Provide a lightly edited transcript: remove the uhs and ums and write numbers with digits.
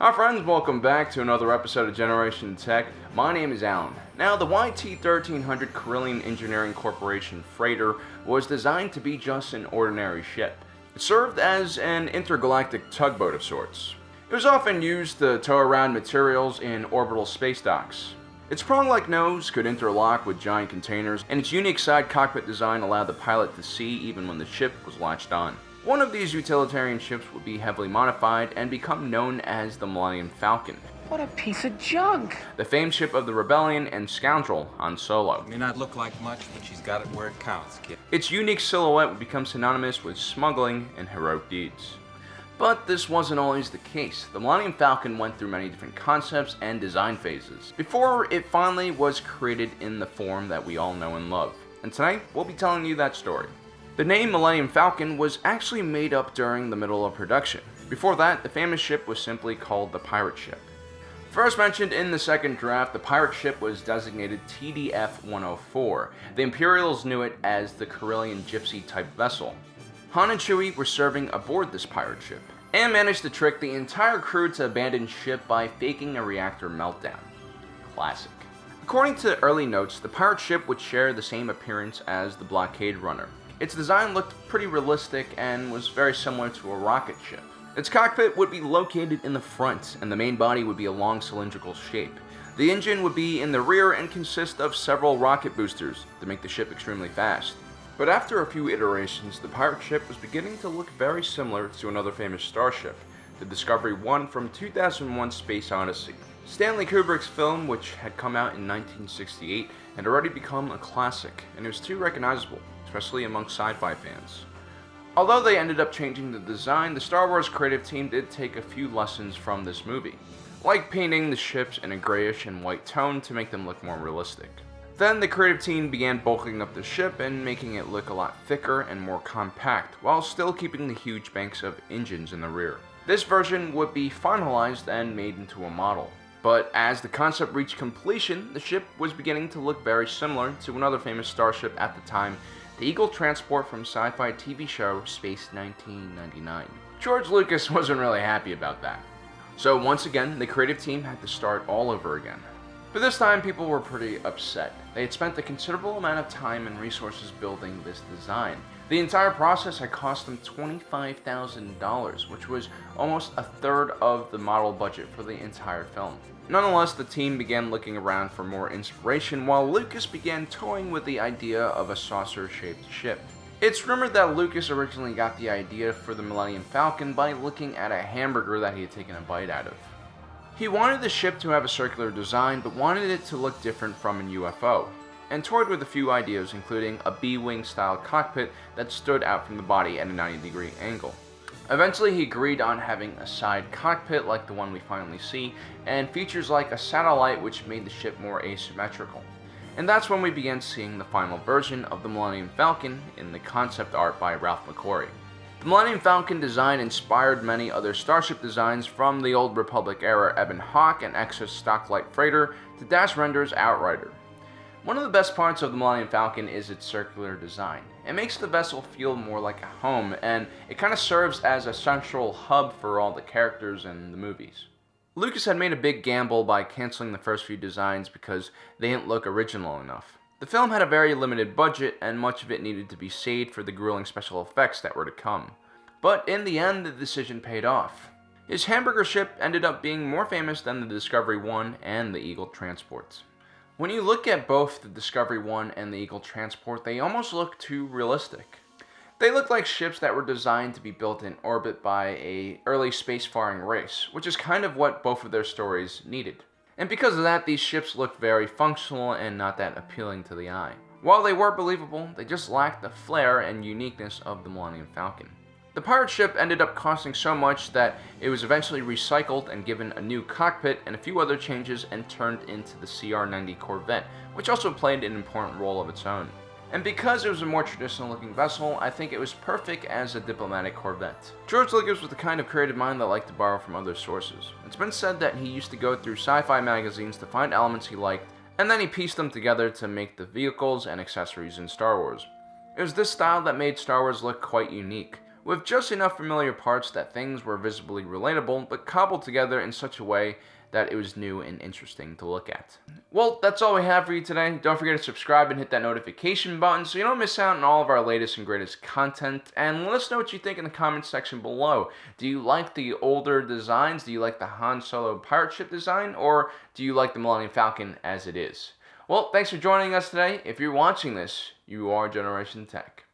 Hi friends, welcome back to another episode of Generation Tech. My name is Alan. Now, the YT-1300 Corelllian Engineering Corporation freighter was designed to be just an ordinary ship. It served as an intergalactic tugboat of sorts. It was often used to tow around materials in orbital space docks. Its prong-like nose could interlock with giant containers, and its unique side cockpit design allowed the pilot to see even when the ship was latched on. One of these utilitarian ships would be heavily modified and become known as the Millennium Falcon. What a piece of junk! The famed ship of the rebellion and scoundrel Han Solo. May not look like much, but she's got it where it counts, kid. Its unique silhouette would become synonymous with smuggling and heroic deeds. But this wasn't always the case. The Millennium Falcon went through many different concepts and design phases before it finally was created in the form that we all know and love. And tonight, we'll be telling you that story. The name Millennium Falcon was actually made up during the middle of production. Before that, the famous ship was simply called the pirate ship. First mentioned in the second draft, the pirate ship was designated TDF-104. The Imperials knew it as the Corelllian Gypsy type vessel. Han and Chewie were serving aboard this pirate ship, and managed to trick the entire crew to abandon ship by faking a reactor meltdown. Classic. According to early notes, the pirate ship would share the same appearance as the blockade runner. Its design looked pretty realistic and was very similar to a rocket ship. Its cockpit would be located in the front, and the main body would be a long cylindrical shape. The engine would be in the rear and consist of several rocket boosters to make the ship extremely fast. But after a few iterations, the pirate ship was beginning to look very similar to another famous starship, the Discovery 1 from 2001: Space Odyssey. Stanley Kubrick's film, which had come out in 1968, had already become a classic, and it was too recognizable, especially among sci-fi fans. Although they ended up changing the design, the Star Wars creative team did take a few lessons from this movie, like painting the ships in a grayish and white tone to make them look more realistic. Then the creative team began bulking up the ship and making it look a lot thicker and more compact, while still keeping the huge banks of engines in the rear. This version would be finalized and made into a model. But as the concept reached completion, the ship was beginning to look very similar to another famous starship at the time, the Eagle transport from sci-fi TV show Space 1999. George Lucas wasn't really happy about that. So once again, the creative team had to start all over again. But this time, people were pretty upset. They had spent a considerable amount of time and resources building this design. The entire process had cost them $25,000, which was almost a third of the model budget for the entire film. Nonetheless, the team began looking around for more inspiration, while Lucas began toying with the idea of a saucer-shaped ship. It's rumored that Lucas originally got the idea for the Millennium Falcon by looking at a hamburger that he had taken a bite out of. He wanted the ship to have a circular design, but wanted it to look different from a UFO, and toyed with a few ideas, including a B-wing style cockpit that stood out from the body at a 90-degree angle. Eventually, he agreed on having a side cockpit like the one we finally see, and features like a satellite which made the ship more asymmetrical. And that's when we began seeing the final version of the Millennium Falcon in the concept art by Ralph McQuarrie. The Millennium Falcon design inspired many other starship designs, from the Old Republic era Ebon Hawk and Exos Stocklight Freighter to Dash Render's Outrider. One of the best parts of the Millennium Falcon is its circular design. It makes the vessel feel more like a home, and it kind of serves as a central hub for all the characters in the movies. Lucas had made a big gamble by canceling the first few designs because they didn't look original enough. The film had a very limited budget, and much of it needed to be saved for the grueling special effects that were to come. But in the end, the decision paid off. His hamburger ship ended up being more famous than the Discovery 1 and the Eagle transports. When you look at both the Discovery 1 and the Eagle transport, they almost look too realistic. They look like ships that were designed to be built in orbit by an early spacefaring race, which is kind of what both of their stories needed. And because of that, these ships looked very functional and not that appealing to the eye. While they were believable, they just lacked the flair and uniqueness of the Millennium Falcon. The pirate ship ended up costing so much that it was eventually recycled and given a new cockpit and a few other changes and turned into the CR-90 Corvette, which also played an important role of its own. And because it was a more traditional looking vessel, I think it was perfect as a diplomatic corvette. George Lucas was the kind of creative mind that liked to borrow from other sources. It's been said that he used to go through sci-fi magazines to find elements he liked, and then he pieced them together to make the vehicles and accessories in Star Wars. It was this style that made Star Wars look quite unique. with just enough familiar parts that things were visibly relatable, but cobbled together in such a way that it was new and interesting to look at. Well, that's all we have for you today. Don't forget to subscribe and hit that notification button so you don't miss out on all of our latest and greatest content. And let us know what you think in the comments section below. Do you like the older designs? Do you like the Han Solo pirate ship design? Or do you like the Millennium Falcon as it is? Well, thanks for joining us today. If you're watching this, you are Generation Tech.